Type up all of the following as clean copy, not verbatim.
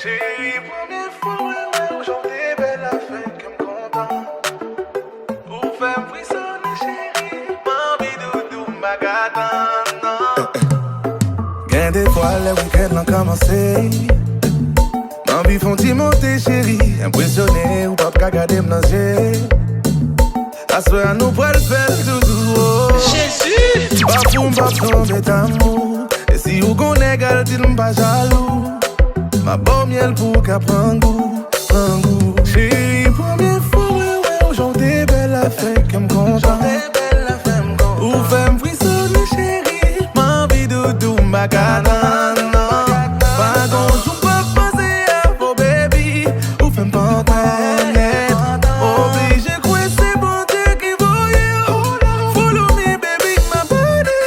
Chérie, première fois, ouais, aujourd'hui, belle affaire que m'content. Ou fait frissonner, chérie, m'envie doudou, m'agadan. Gain des fois, le week-end a commencé. M'envie font-ils monter, chérie, impressionné ou pas qu'à garder m'nager. À ce moment, nous pourrons le faire doudou. Jésus! Pas pour m'tomber d'amour. Et si vous connaissez, dites-moi pas jaloux. Ma bonne miel pour qu'à prendre goût, prendre goût. Chérie, première fois, ouais, aujourd'hui, belle affaire que m'content. Ou fait m'frissonner, chérie, m'envie doudou, m'agadan. Pas gonjou, pas penser à vos baby. Ou fait m'pantaner. Obligé, quoi, c'est bon Dieu qui voyait. Follow me, baby, ma body.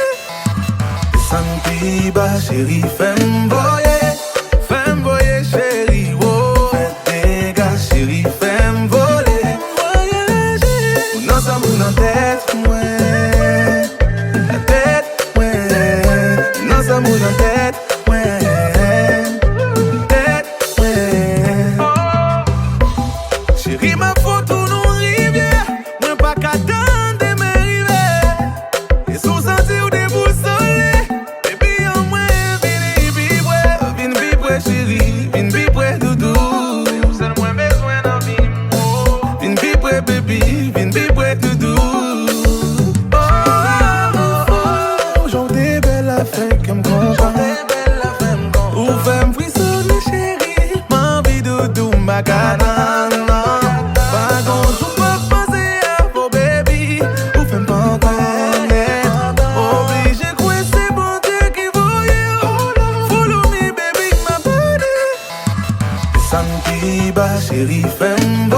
Santi, ba, chérie, fais m'voyer. Fais-me chérie, oh. Fais des gars, chérie, fais-me voler. Voyager. Non, ça mou dans tête, ouais. La tête, ouais. Non, ça mou dans tête, ouais. Tête, ouais. Chérie, ma photo nous rivière. Moi, pas qu'à attendre mes rivières. Et sous sentir ou déboussoler. Baby, en moi, vini vibrer, chérie, vin vibrer doudou. Ou seul moins besoin d'en vivre. Vin vibrer baby, vin vibrer doudou. Oh, oh, oh, aujourd'hui belle affaire que m'content. Ou fait m'frissonner, chérie, m'envie doudou, m'agadan. Pas gonjou, pas penser à vos baby. Ou fait m'pantaner. Obligé, quoi, c'est bon Dieu qui voyait. Follow me, baby, ma body. Santi, ba, chérie, fais-me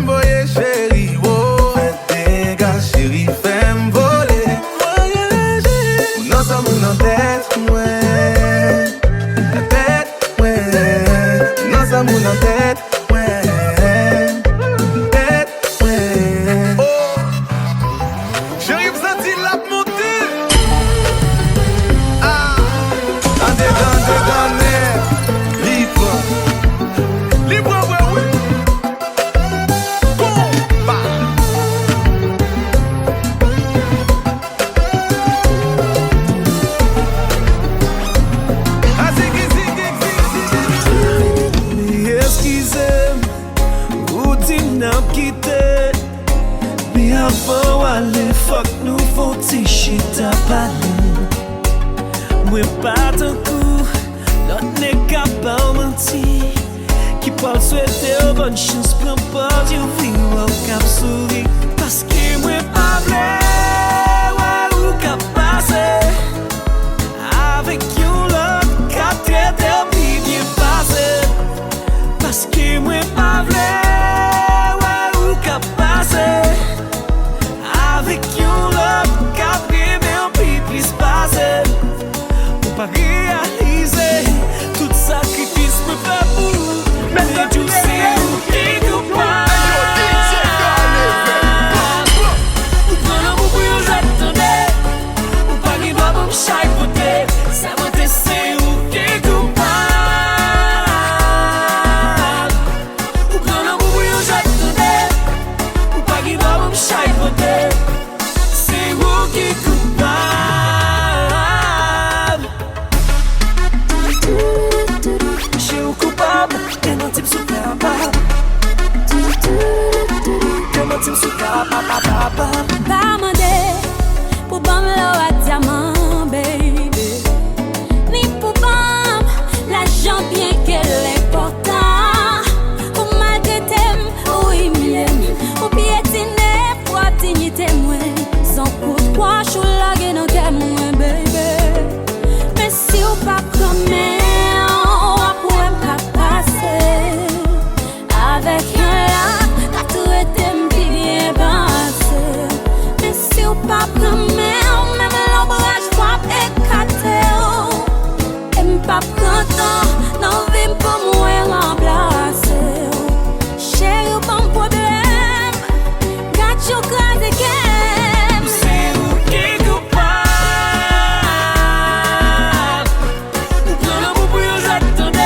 voyer, chérie, oh. Fais des gars, chérie, fais-me voler. Voyager. Non, ça mou dans tête, ouais. La tête, ouais. Non, ça mou dans tête, ouais. Tête, ouais. Oh, chérie, vous sentez la montée? Ah, andez, libre, ouais, oui. Combat. Ah, excusez, ou dit n'a quitté. Mais avant aller, fuck nous faut t'y ta parler. Moi pas d'un coup, l'autre n'est capable mentir. Qui peut souhaiter bonne chance, prends pas du vivre au cap souris. Parce que moi pas vrai, ouais, ou cap passer. Avec you l'autre, cap traité au pire bien passé. Parce que moi pas vrai, ouais, ou cap passer. Avec you l'autre, cap traité au pire plus passé. Ou pas réaliser tout sacrifice me fait pour. Mais tu sais où t'es coupable. Ou prends l'amour pour nous attendre. Ou pas qu'il doit me chapeauter. Ça va te c'est où t'es coupable. Ou prends l'amour pour nous attendre. Ou pas qu'il doit me chapeauter. C'est où qui est coupable. Je suis coupable. Et non type sous capable. Et non type sous capable. Pas mandé pour bam l'eau à diamant, baby. Ni pour bam l'argent bien qu'elle est important. Pour maltraiter, ou humilier, ou piétiner, pour dignité moi. Sans coup de poing, je suis là dans quel moi, baby. Mais si ou pas comme on va pouvoir me passer. Avec un là, t'as tout été bien passé. Mais si ou pas comme même l'ombrage va éclater. Et m'pas content, non vim pour moi remplacer. Chérie, bon problème, got you cause again. C'est où qui est coupable. Ou prends l'amour pour nous attendre.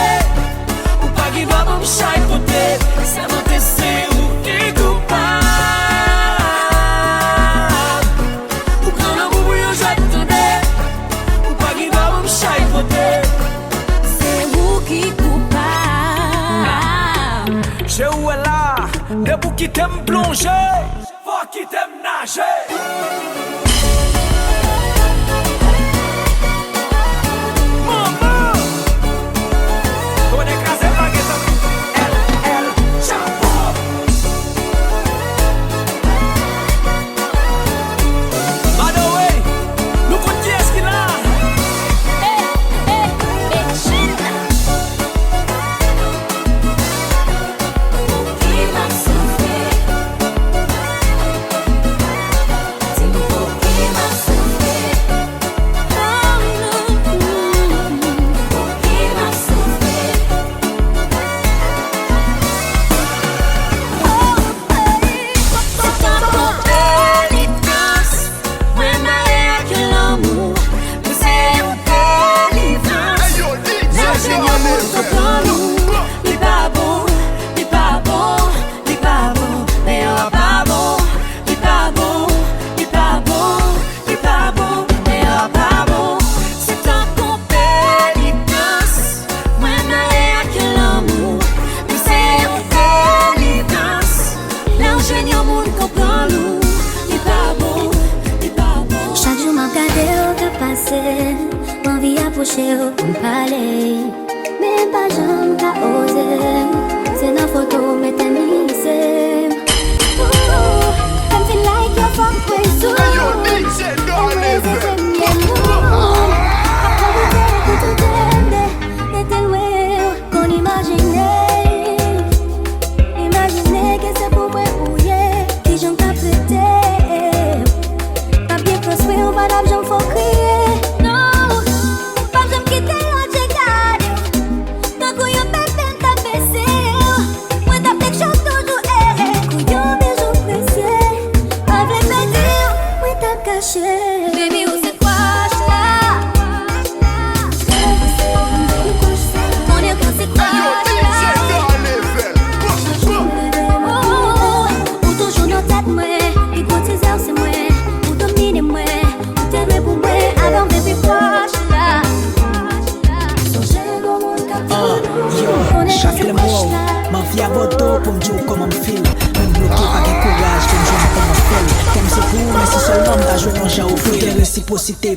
ouais là, debout qui t'aime plonger, faut qui t'aime nager.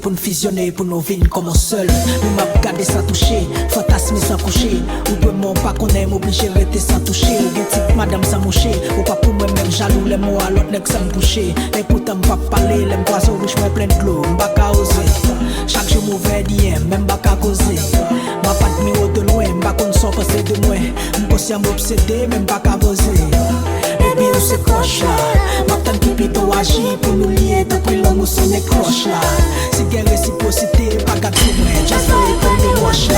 Pour nous fusionner, pour nous vivre comme un seul. Nous m'a regardé sans toucher, fantasmer sans coucher. Ou de mon pas qu'on aime, obligé de rester sans toucher. Ou type madame sans moucher. Ou pas pour moi-même jaloux, les mots à l'autre nèg sans me boucher. Et pourtant m'pas parler, les poissons rouges, moi plein de l'eau. M'pas qu'à oser. Chaque jour mauvais d'hier, même pas qu'à causer. M'a pas de numéro de loin, m'pas qu'on s'en passe de moi. M'pensé à m'obséder, même pas qu'à poser. Et puis où c'est croche là. M'attend qui plutôt agit pour nous lier depuis l'amour son écroche là. Si guerre réciprocité, pas gâte sur moi, just for it comme des roches là.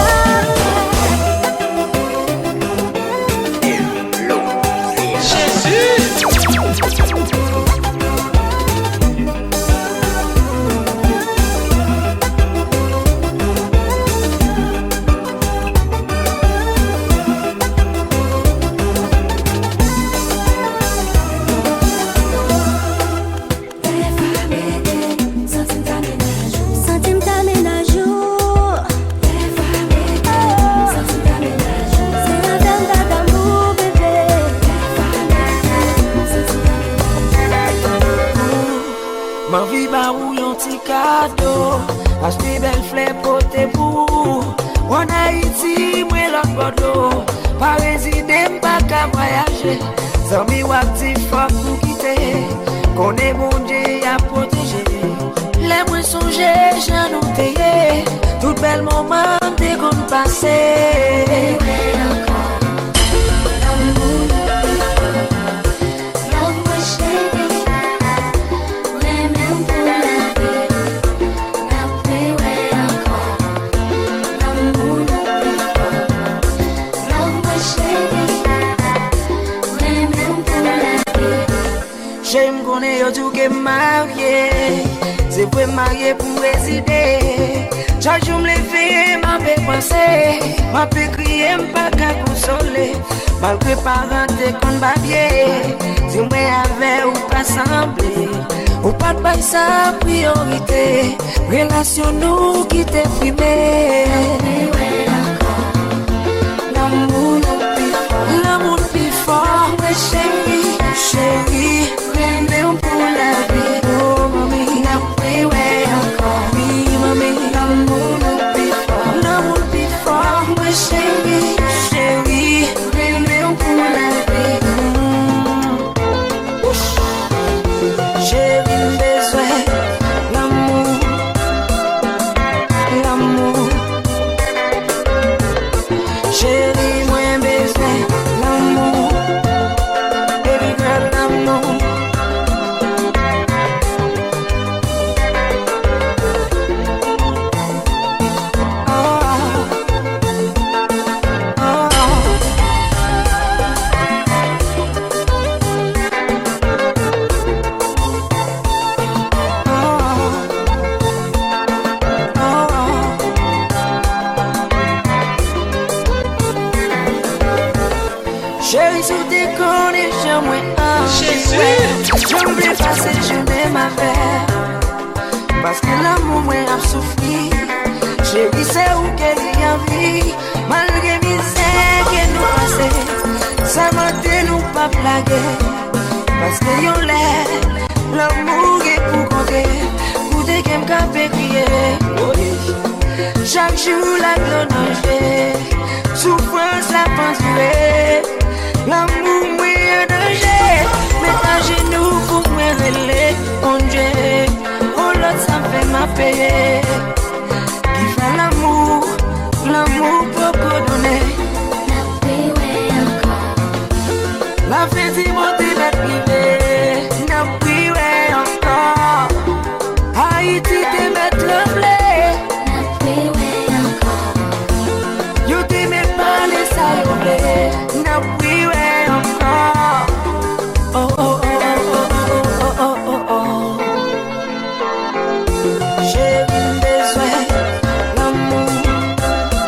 Acheter belle fleur côté pour en Haïti, moi l'autre Bordeaux. Pas résider, pas qu'à voyager. Zami ou actif, faut nous quitter. Qu'on est bon Dieu à protéger. Les moins songés, j'en ai payé. Tout bel moment, dès qu'on passait. J'aime qu'on ait tout que marié, c'est pour marier pour résider. Chaque jour me lever, m'a fait penser, m'a fait crier, m'a pas consoler. Malgré parents qu'on va bien, dis-moi avec ou pas semblé, ou pas de bail sa priorité. Relation nous qui t'est primé. L'amour plus fort. j'aime bien passer journée ma mère. Parce que l'amour moi a souffri. J'ai dit c'est où qu'elle y a vie. Malgré misère que nous passons, ça m'a dit nous pas blaguer. Parce que yon l'air, l'amour est pour compter. Pour des qu'elle m'a fait crier. Chaque jour la glonage, souffrance la pensée. L'amour moi en danger. Mets à genoux pour me relever. Mon Dieu, oh l'autre ça fait ma paix. Qui fait l'amour, l'amour pour donner. La fête est montée, la privée. N'a prié encore. Haïti te met le blé. Yo te met pas les salés. N'a prié encore. Oh oh oh oh oh oh oh oh. J'ai besoin l'amour, l'amour.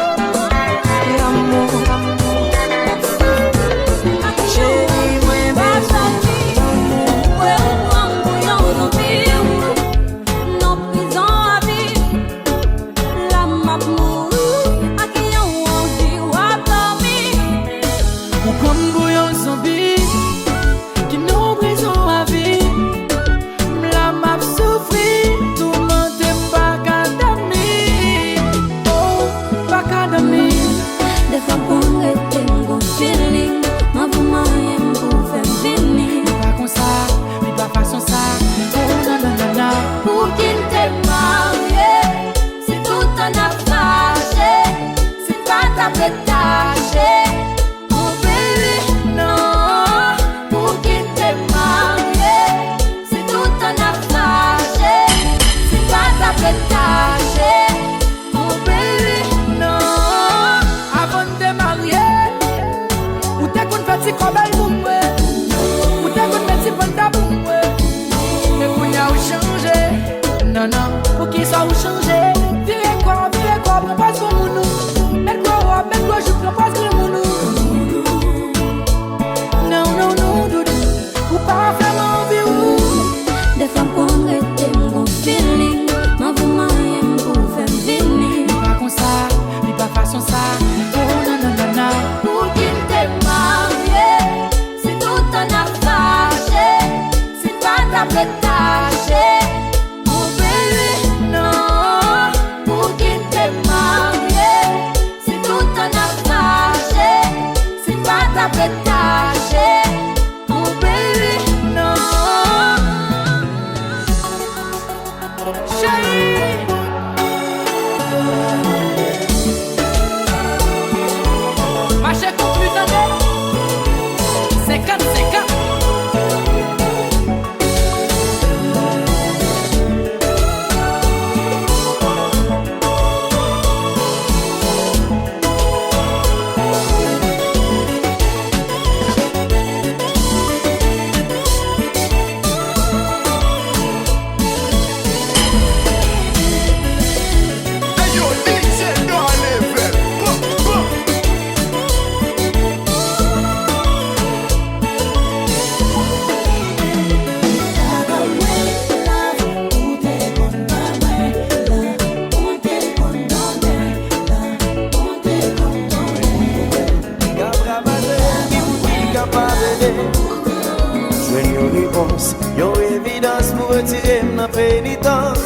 Yon évidence pour retirer ma pénitence.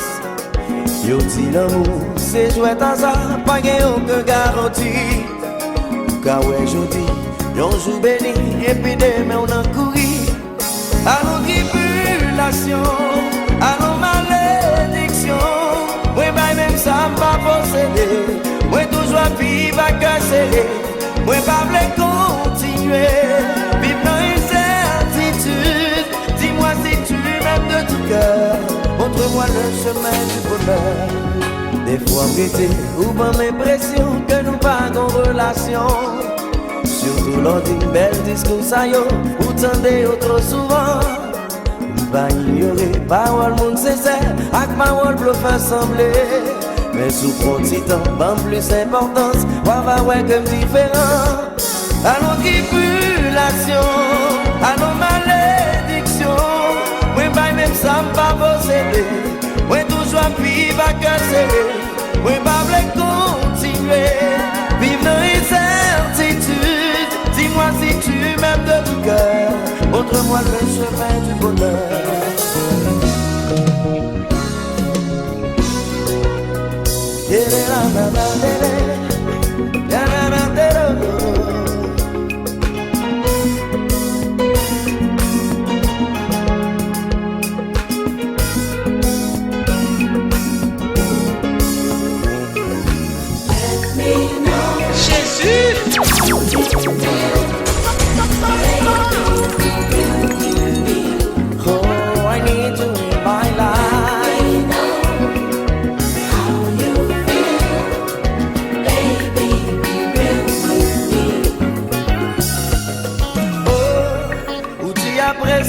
Yo dit l'amour, c'est jouer à ça, pas gain aucune garantie. Car ouais, je dis, yon joue béni, et puis demain on en courit. À nos tribulations, à nos malédictions. Ouais, bah même ça m'a possédé. Ouais, toujours vivre à cœur serré. Ouais, pas voulais continuer. Vivre dans incertitude. Dis-moi si tu m'aimes de tout cœur. Montre-moi le chemin du bonheur. Des fois m'étais ou pas l'impression que nous pas en relation. Surtout lors d'une belle discours ça yo, ou tendez trop souvent. Pas ignorer parole monde sincère, avec parole bluff assemblée. Mais sous petit temps, pas plus importance, va ouais comme différent. À nos tribulations, à nos malédictions, pas casser, moi pas voulais continuer. Vivre dans l'incertitude, dis-moi si tu m'aimes de tout cœur, montre-moi le chemin du bonheur.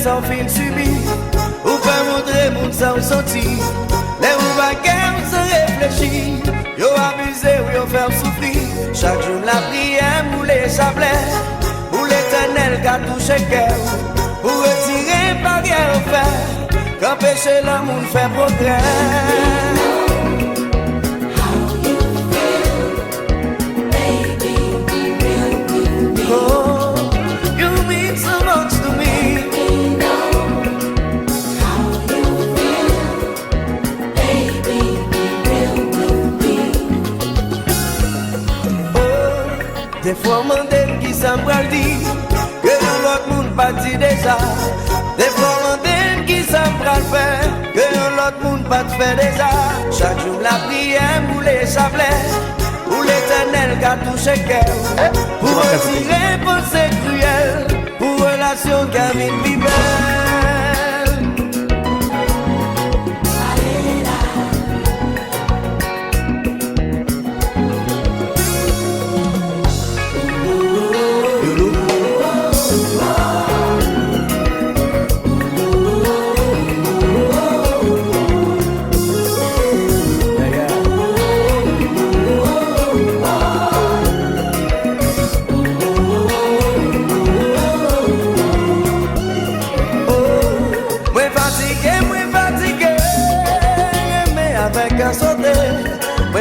Sans fil subi, ou pas montrer mon sang senti. Les ou baguettes, on se réfléchit. Yo abusé ou yo faire souffrir. Chaque jour la prière moulée sablait. Pour l'éternel qu'a touché cœur. Pour retirer barrière au fer. Qu'empêcher l'amour faire progrès. Des fois, on qui s'en dit que l'autre monde pas dit déjà. Des fois, on qui s'en faire que l'autre monde pas fait déjà. Chaque jour, la prière moulée sablait. Pour l'éternel qui a touché cœur. Pour retirer pensée cruelle. Pour relation qui a mis vie belle.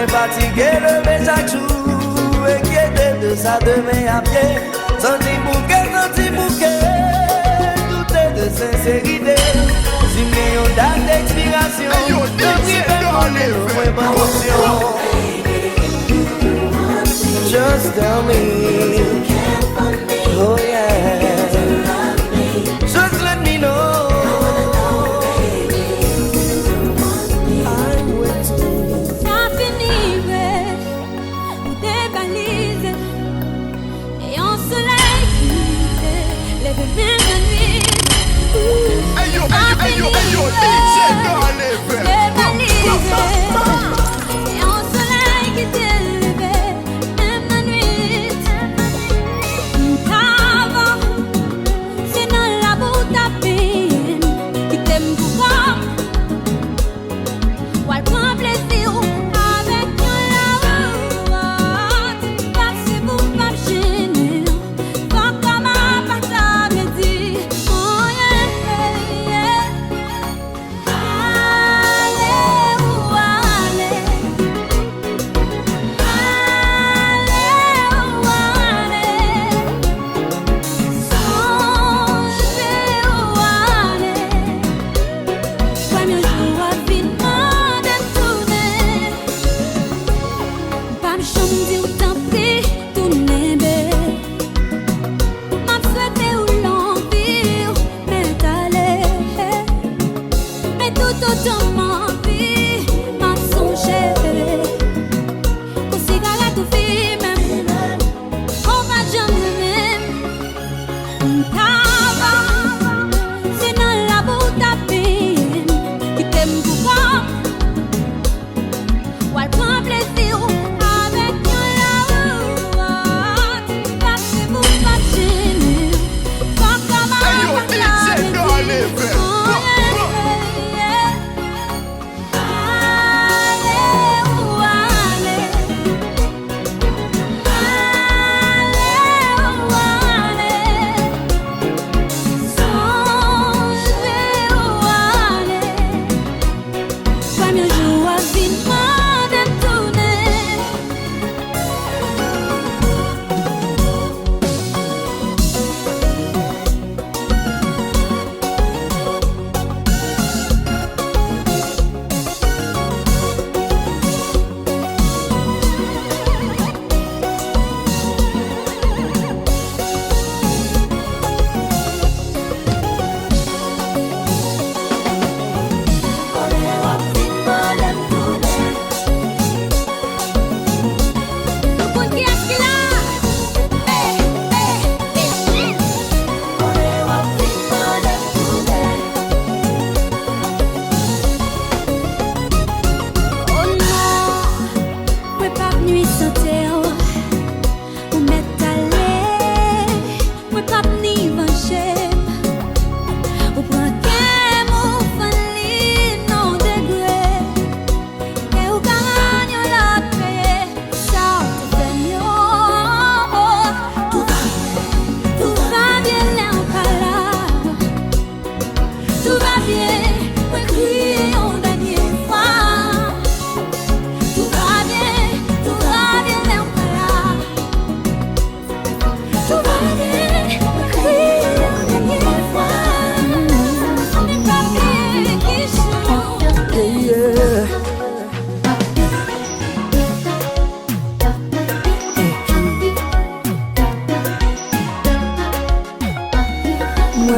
Fatigué, levé chaque jour, inquiété de ça demain après. Senti bouquet, tout est de sincérité. Si million date d'expiration, tout y fait connaître le moins promotion. Just tell me, oh yeah, just let me know.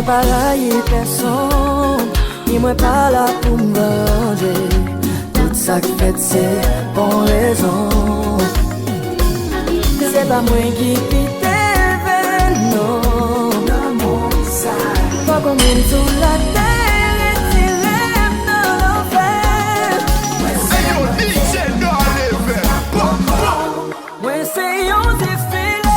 moi pas railler personne, ni moi pas là pour me venger. Tout ça que fait c'est pour raison. C'est pas moi qui pite non. Pas comme une sous la terre et tu lèves dans l'enfer. Moi c'est yon défilé.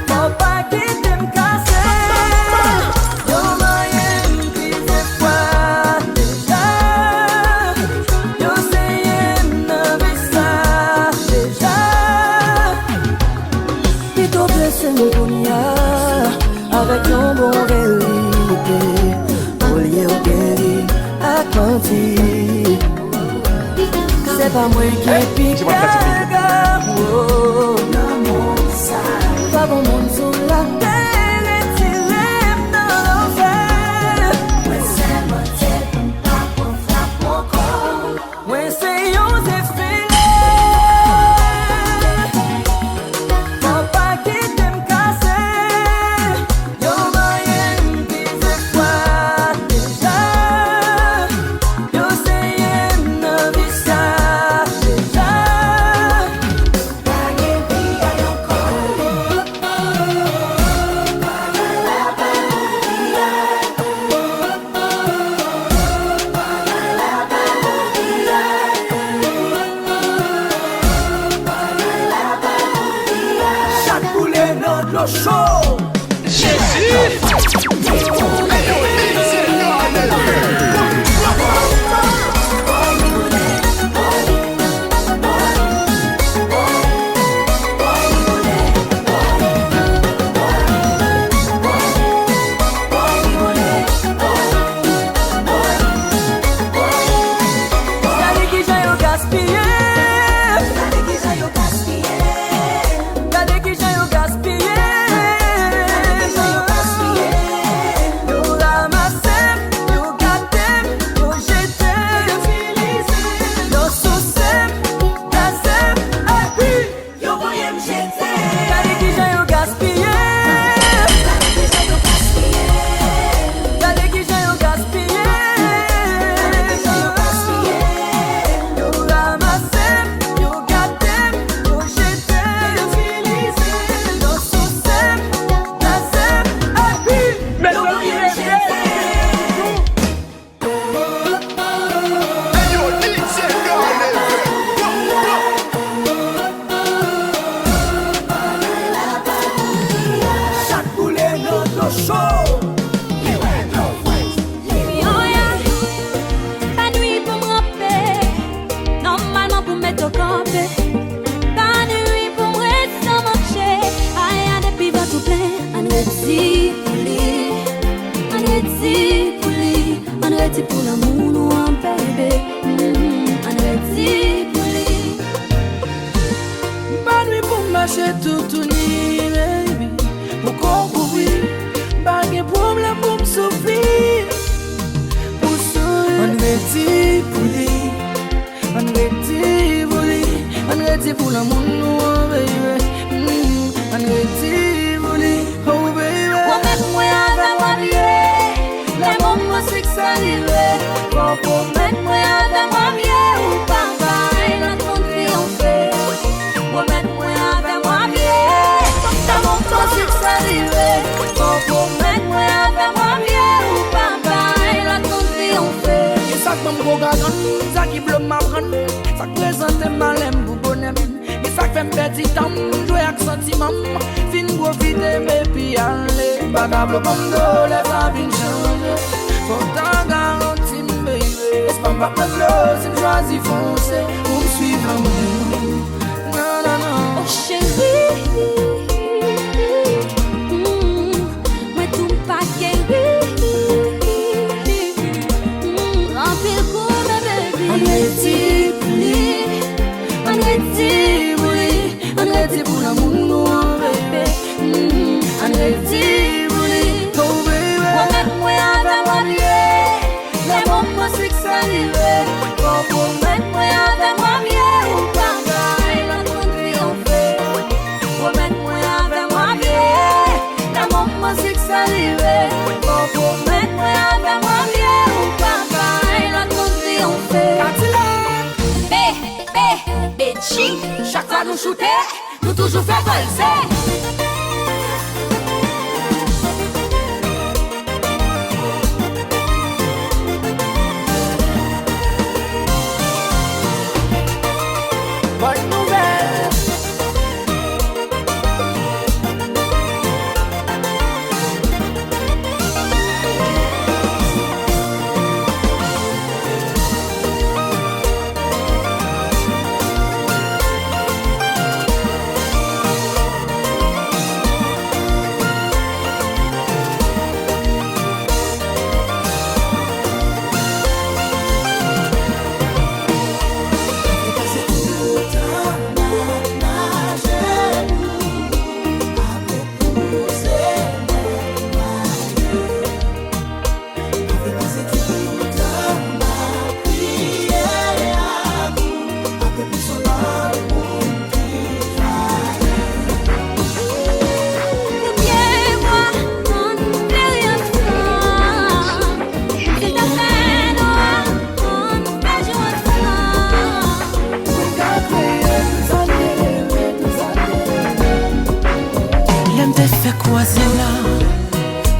Faut pas quitter m'casser. Yon moyen pise fois déjà. Yon c'est yon ça déjà. Plutôt blessé m'kounia avec yon bon vérité. Au lieu de guérir à mentir. C'est pas moi qui pique pas bon monde sous la terre et tu lèves dans l'enfer. Ouais c'est mon tête, pas pour frappe mon corps. Ouais c'est yon défilé. Faut pas quitter m'casser. Yon moyen pise fois déjà. Yon c'est yon ça déjà. Chaque poulet dans le show. Gade qui j'ai yo gaspillé. Gade qui j'ai yo gaspillé. Yo ramassé, yo gâté, yo jeté. Yo saucé, cassé, et puis yo voyé m'jeter. Gade qui j'ai yo gaspillé. Gade qui j'ai yo gaspillé. Yo ramassé, yo gâté, yo jeté. Yo saucé, cassé, et puis yo voyé m'jeter. Chaque poulet dans le show. Pas nuit pour me ramper, normalement pour mettre au campé. Pas nuit pour me rester sans manger. Aïe, depuis va tout plein. On retire pour lui, on retire pour lui, on retire pour l'amour nous en bébé. On retire pour lui. Pas nuit pour marcher tout nuit, baby. Pour concourir, pas de problème pour me souffrir. Pour sourire, on retire pour lui, on retire pour lui, on retire pour l'amour, nous, baby. On retire pour lui, oh baby. Promets-moi avec moi bien, les moments c'est que ça arrive. Promets-moi avec moi bien, ou pas pareil, notre monde triompher. Promets-moi avec moi bien, les moments c'est que ça arrive. Promets-moi avec moi bien, ou pas pareil, notre monde triompher. Et ça que m'en gagne, ça qui bloque ma prenne, ça qui présente ma lème pour bonhomme. Et ça qui fait petit temps, jouer avec sentiment, fin profiter, mais puis aller. Bagable comme d'eau, les habits changent. Faut t'en garantir, baby. C'est pas ma peine, si je choisis foncer, pour me suivre l'amour. Non, non, non. Oh chérie, moi tout pas guéri. Remplis le coup, ma baby. On retire pour lui, on retire pour lui, on retire pour l'amour, nous, baby. On retire pour lui, oh baby. Promets-moi avec moi bien, les moments c'est que ça arrive. Promets-moi avec moi bien, ou pas pareil, notre monde triompher. nous shooter, nous toujours fait valser. Bonne nouvelle.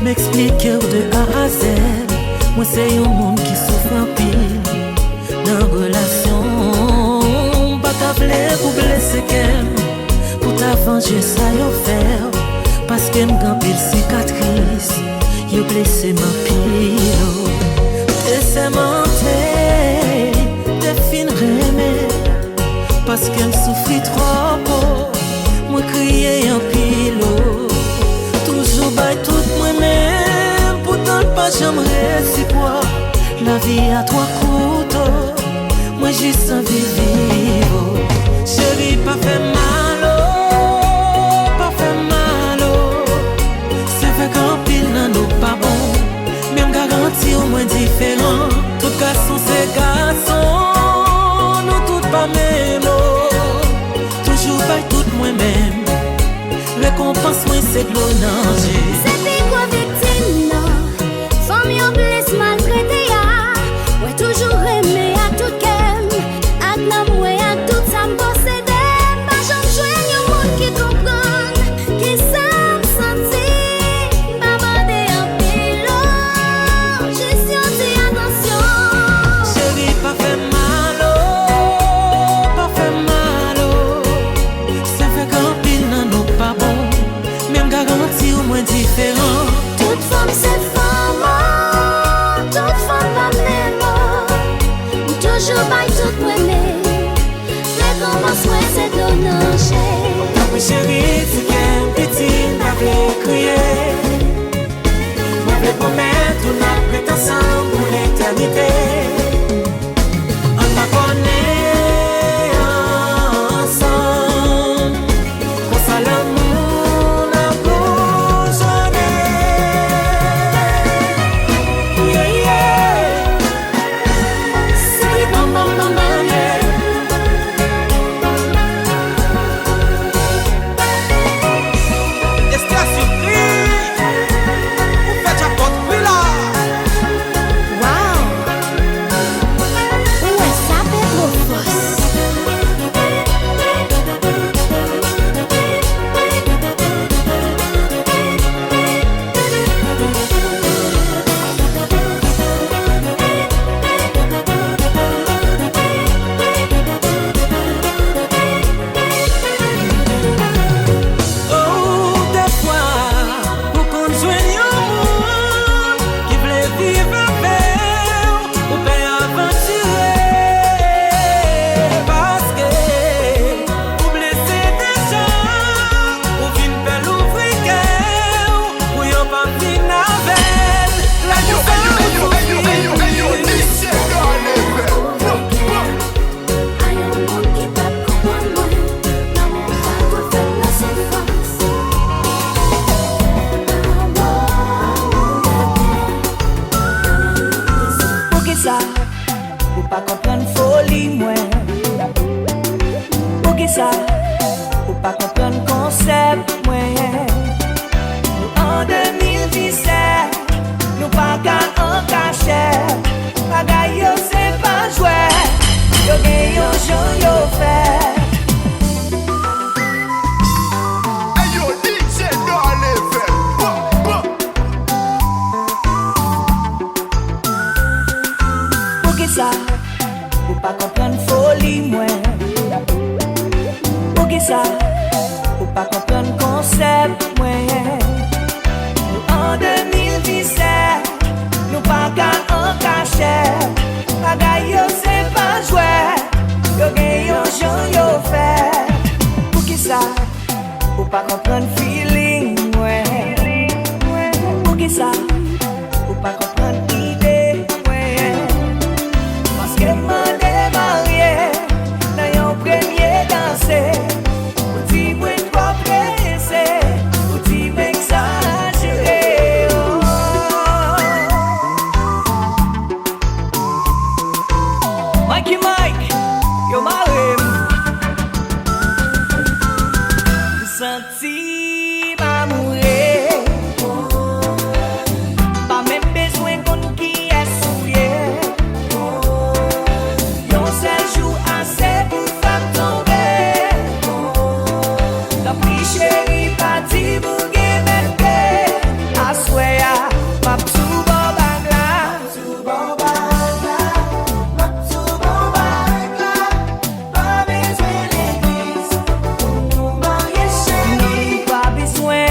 M'explique de A à Z. Moi c'est un monde qui souffre en pile dans relation. Pas qu'à vler pour blesser qu'elle, pour ta venger ça yo faire. Parce que m'gan pile cicatrice, yo blessé ma pile. T'es sémenté, t'es fin remé. Parce qu'elle souffrit trop, moi crier en pile. Toujours bail tout moi-même, pourtant pas jamais réciproque. La vie à trois couteaux, moi juste envie vivre. Chérie, pas fait mal, oh, pas fait mal, oh. C'est fait qu'en pile nan nous pas bon, même garantie au moins différent. Tout garçon c'est garçon, nous tout pas même, oh. Toujours bail tout moi-même. Récompense moi c'est de l'eau nager. C'est des quoi victime non. Femme yon blesse maltraité ya. Ouais toujours aimé à tout kem. Ak nam ouais à tout ça m'possède. Pas j'en joigne yon monde qui comprenne. Qui ça m'senti. Pas bandé en pilo. Gestion dis attention. Chérie pas fait mal oh, pas fait mal oh. C'est fait qu'en pile nan nous pas bon. Même garantie au moins différent. Toute femme c'est femme, toute femme pas même. Toujours bail tout moi-même. Récompense moi c'est de l'onanger. Mais chérie tu qu'un petit n'a plus crié. Moi vais promettre on a prêt ensemble pour l'éternité. On va connaître ensemble. Pour ça l'amour n'a besoin. Yeah, yeah. C'est bon, bon, bon, bon, yeah. Este a surpris. Vous faites un pot de là. Wow. Ouais, ça fait trop force. Oh, des fois, pour qu'on joigne un monde qui voulait vivre avec, ou bien aventurer. Parce que, pour blesser des gens, pour vine belle ouvrir cœur, pour yon pas vine avec. La Ay, un monde qui peut comprendre moi. Dans mon pas tout fait la souffrance. Pour qui ça? Pour pas comprendre folie moi. Pour qui ça? Pour pas comprendre concept moi. Nous en 2017, nous pas qu'à en cachette. Bagay yo c'est pas jouet. Yo gen yo jour yo fait. faire. Pour qui ça? Ou pas comprendre feeling, ouais. Pour qui ça? Ou pas comprendre idée, ouais. Parce que m'a démarré dans yon premier dansé. Ou dit moi pas pressé, ou dit m'exagéré. Mikey Mike, yo marre. Senti m'amourer. Pas même besoin qu'on qui est souillé. Yon seul jour assez pour faire tomber. La pluie chérie parti pour gagner bébé. I swear, ma p'sou bon bagla. Pas besoin l'église pour nous marier chérie. Pas besoin.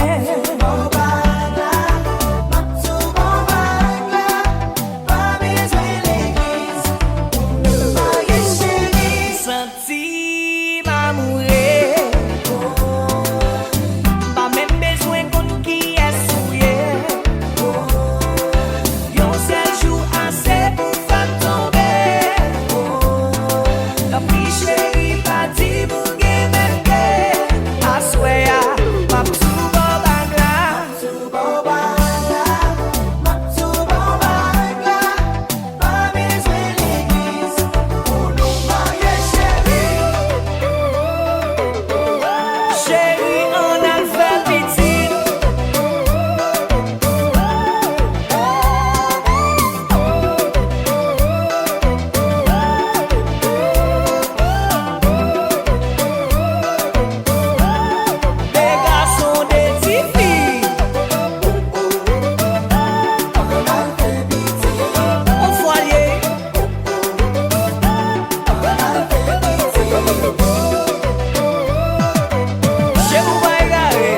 Pas besoin l'église pour nous marier chérie. Senti m'amourer. Pas même besoin qu'on qui est souillé. Yon seul jour assez pour faire tomber. La pluie chérie parti pour gagner bébé. I swear, ma p'sou bon bagla. Pas besoin l'église pour nous marier chérie. Chérie en alphabétique. Des garçons, des petites filles. Au foyer. Chez vous, va égarer.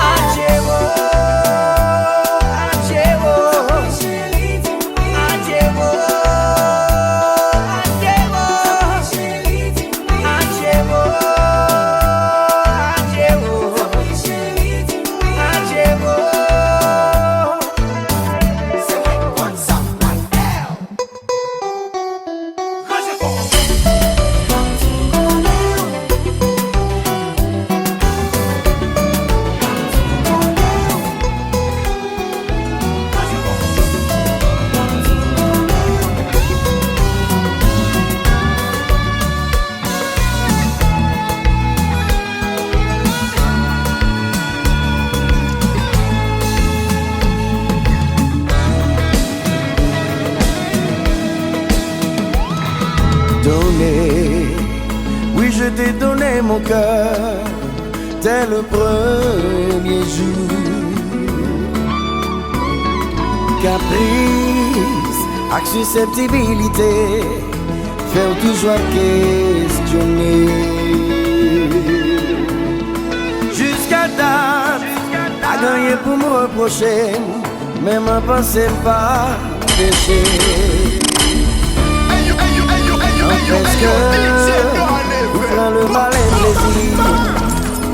Adjéro, adjéro. Adjéro, adjéro. Donné, oui je t'ai donné mon cœur dès le premier jour. Caprice, avec susceptibilité, faire toujours questionner. Jusqu'à date, t'as gagné pour me reprocher, mais ma pensée pas péché. Parce que vous ferez le mal et plaisir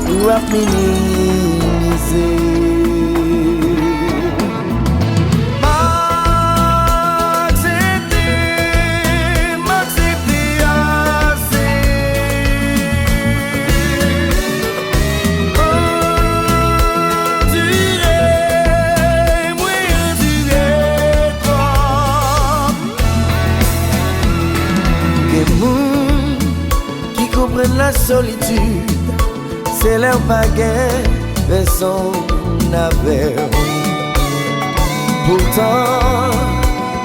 pour minimiser. M'accepter assez. Endurer, moi endurer toi. Que moun qui comprennent la solitude, c'est leur baguette, personne n'avait. Pourtant,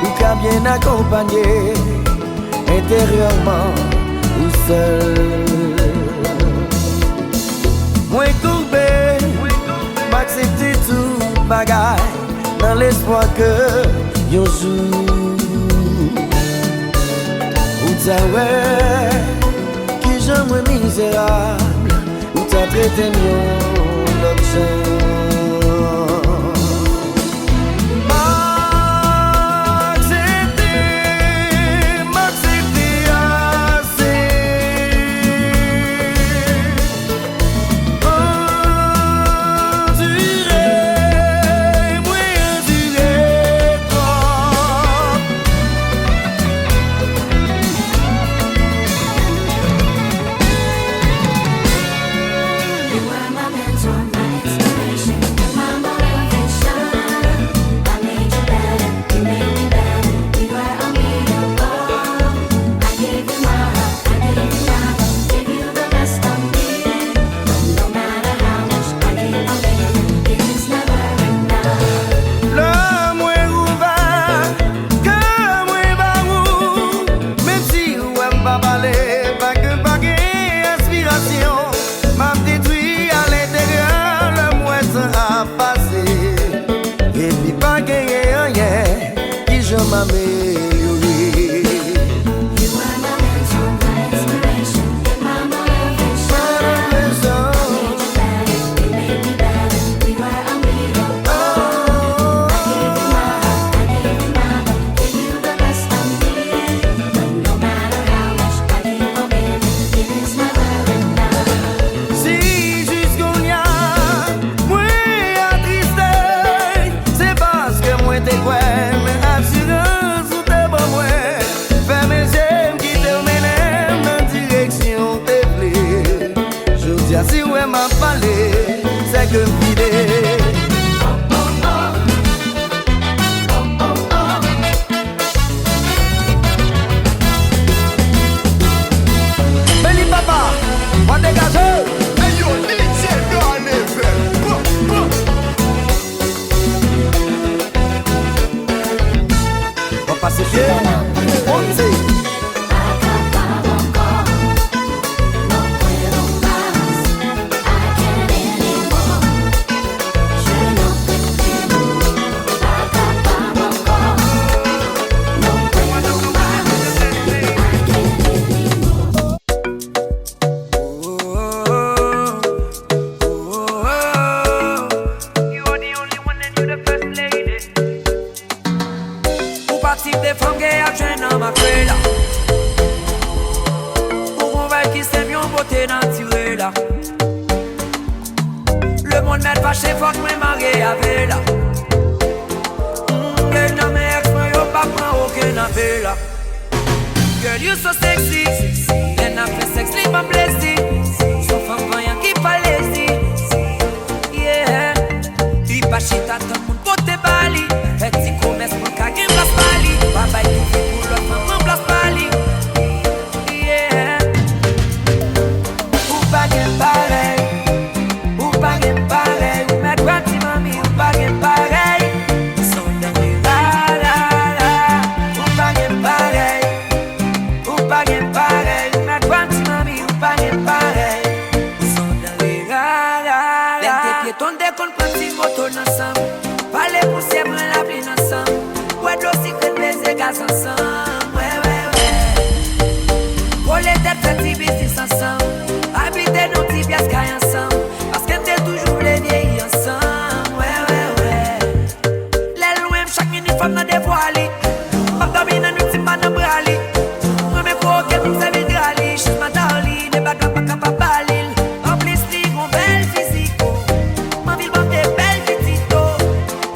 ou qu'a bien accompagné, intérieurement ou seul. Moi courbé, m'accepter tout bagaille, dans l'espoir que yon jour ou t'as ouais, qui j'aime misérable, ou t'as traité mieux l'autre. M'accepter a si ouais m'a parlé, c'est que m'idée. Benny Papa, on dégage. Hey yo, DJ Don FM. On passe bien, on sait. Le monde m'aide pas chez fuck moi marié avec là. Girl dans mes ex moi yo pas prend aucun appel là. Girl you so sexy, and after sex leave I'm blessed. So femme rien qui pas lazy. Yeah, il pas chita tout le monde pote bali. Et si commerce pour caguer place bali. Bye tout pour l'autre femme place bali. Yeah, ou pas gain pareil. Parler pour c'est moi la vie ensemble. Ouais, dossier que baiser gaz ensemble. Ouais. Pour les têtes fait petit business ensemble. Habiter nos petits pièces caille ensemble. Parce que t'es toujours les vieilles ensemble. Ouais. Les loin chaque minute femme n'a dévoilé. Pas dormir dans nous petits pas dans brali. Moi me faut que nous savez drali. She's my darling, ne baga pas capable balil. En plus li gon belle physique. Ma ville bon des belles petites.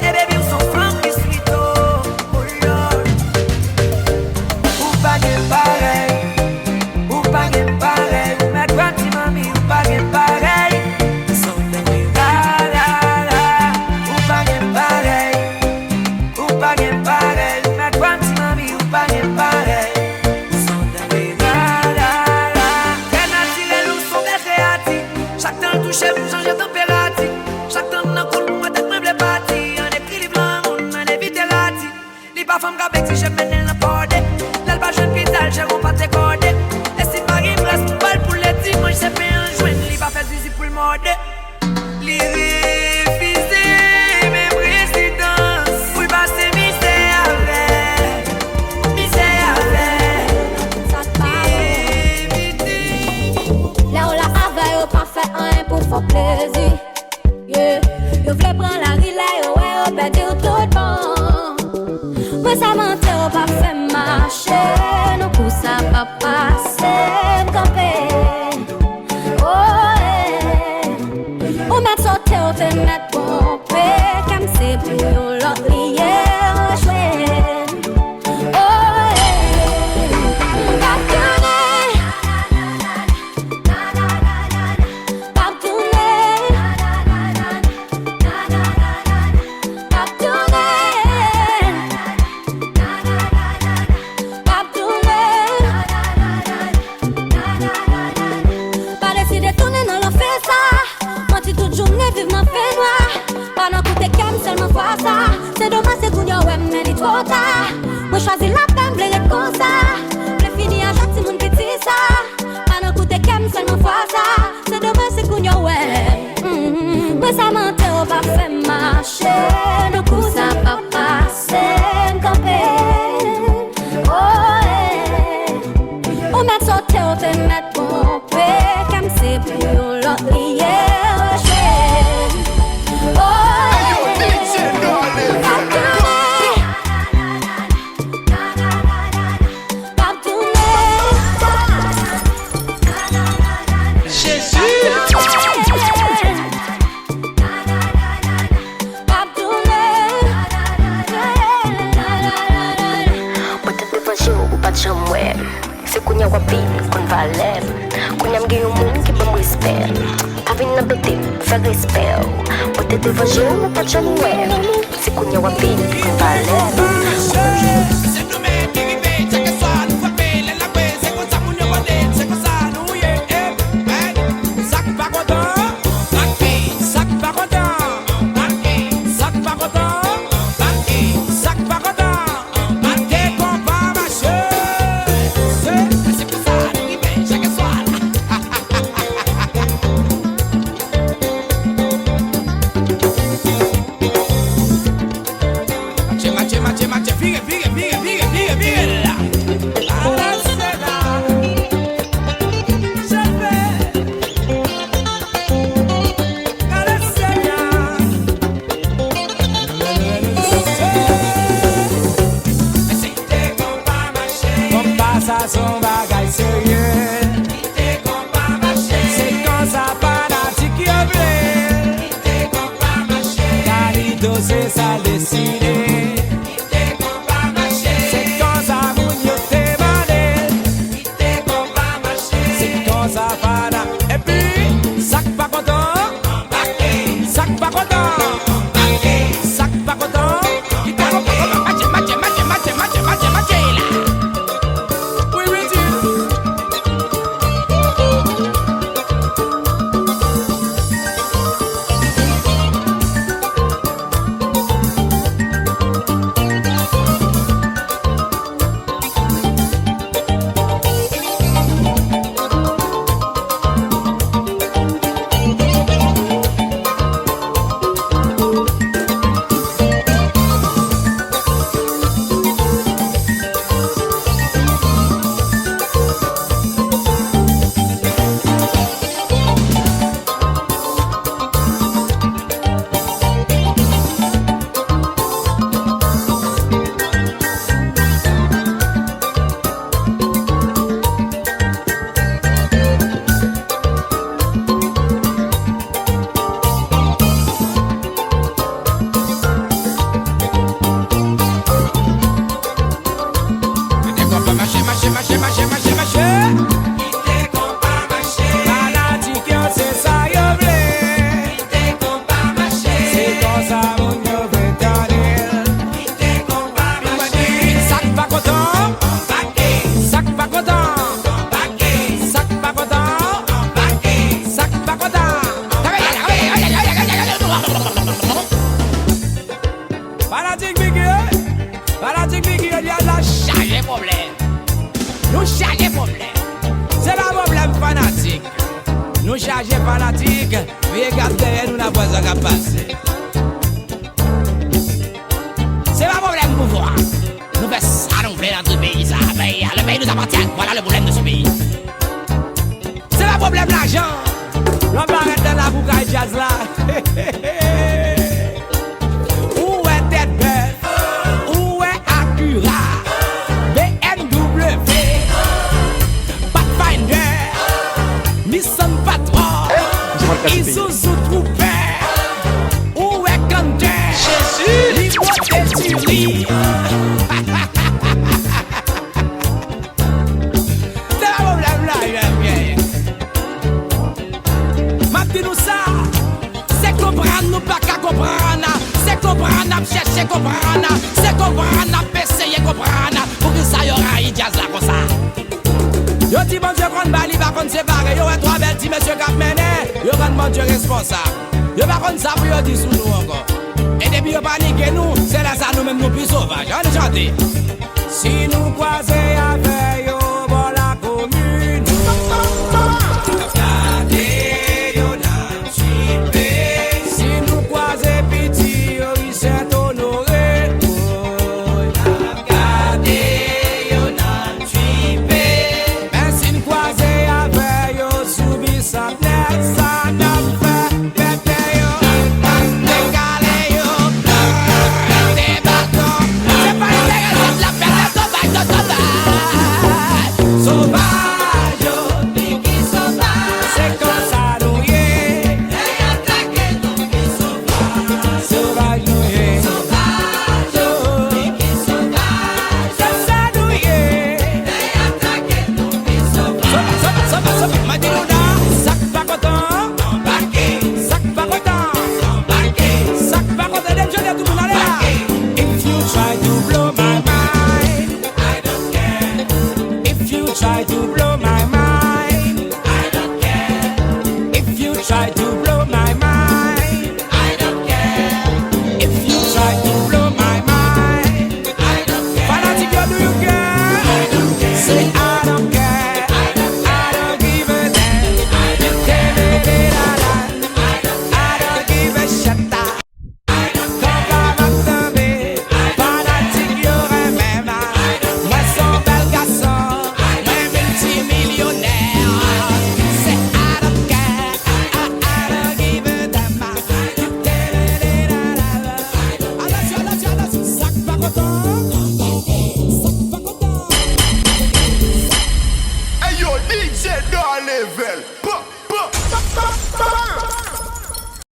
Et baby ou son femme qui suit oh Lord. Ou pas gain pareil. Ou pas gain pareil. Ma grande mami ou pas gain pareil. Son de la. Ou pas gain pareil. Ou pas gain pareil. Ma grande mami ou pas gain pareil. Son de la. Qu'elle a tiré l'eau son de créatif. Chaque temps touché pour changer température. Chaque temps dans coule pour moi d'être meuble parti. On équilibre on évite rati. Li pas femme qu'avec si je mène la porte. L'elle pas jeune pital, j'ai pas te cordé. Et si Marie me reste balle pour les petits, moi je fais un joint. Li pas fait zizi pour le mode. Li refusé mes résidences. Pour passer misère avec. Là on la avait, yo pas fait un pour faire plaisir. Yeah, yo voulais prendre la relais, ouais, yo perdu tout bon. Moi ça mentait, yo pas fait marcher. Non pour ça pas passer, camper. Oh, yeah. On m'a sauté, on fait mettre pomper. Comme c'est plus l'autre lié, chouette. Oh, yeah. Pas tourner. Pas tourner. Pas tourner. Pas décider de tourner, non, l'on fait ça. Moi, tu toute journée, vive ma fait noir. Pas dans côté calme, seulement fois ça. C'est dommage, c'est qu'on y a ouais, mais il est trop tard. Moi, choisis la peine, blé comme ça. Le fini à chaque mon petit ça. Pas dans côté calme, seulement fois ça. C'est dommage, c'est qu'on y a ouais. Moi, ça mentait, on va faire marcher. Le coup, ça va passer, camper. Oh, yeah. On m'a sauté, on fait mettre pomper. Comme c'est plus l'autre lié, chouette. Oh, C'est qu'on y a wapin qu'on va l'aime. Qu'on y a m'gay au monde qui va me belle. Pas venu dans beauté, faire respect. Moi t'es devant j'ai ou pas de jamais. C'est qu'on y a un pays, valeur. C'est nous-mêmes qui vivons, c'est que soit nous frapper, les lapins, c'est comme ça mon y'a bonnet, c'est comme ça nous y'a, sac pas content, sac pas content, sac pas content, sac pas content, t'es qu'on va marcher, c'est comme ça nous vivons, c'est que soit. Mache, fige, la. Son bagay sérieux, c'est comme ça fanatique qui a blé, Carito c'est ça décidé, c'est comme ça moun yo te mané, c'est comme ça fana, et puis sac pas content, sac pas content, sac pas content, qui t'a match là. Nous chargez problème. C'est pas problème fanatique. Nous chargez fanatique. Regardez, nous n'avons pas à passer. C'est pas problème pouvoir. Nous faisons ça, nous voulons dans ce pays. Ça, le pays nous appartient. Voilà le problème de ce pays. C'est pas problème l'argent. L'homme arrête de la boucaille jazz là. Où est tête belle? Où est Acura? BMW, Pathfinder, Nissan Patrol, Isuzu Trooper, où est Canter? Jésus, Limousine. C'est un problème là, bien. Maintenant ça, c'est comprendre, nous pas qu'à comprendre. C'est comprendre, chercher comprendre. C'est comprendre, essayer comprendre. Pour que ça y aura un jazz là comme ça. Yo dit bon Dieu qu'on bali, pas qu'on sépare. Yo est trois belles petits messieurs qui mené. Yo quand bon Dieu responsable. Yo pas qu'on ça pour yo dire sous nous encore. Et depuis yo panique nous, c'est là ça nous même nous plus sauvages. On est chanté. Si nous croisons avec yo, bon la commune. Si nous croisons petit, yo il s'est honoré. Si nous croisons avec yo, soubi sa tête, ça n'a fait pété yo. Décalé yo, des bâtons. C'est pas une dégueulasse, la peine de tomber. try to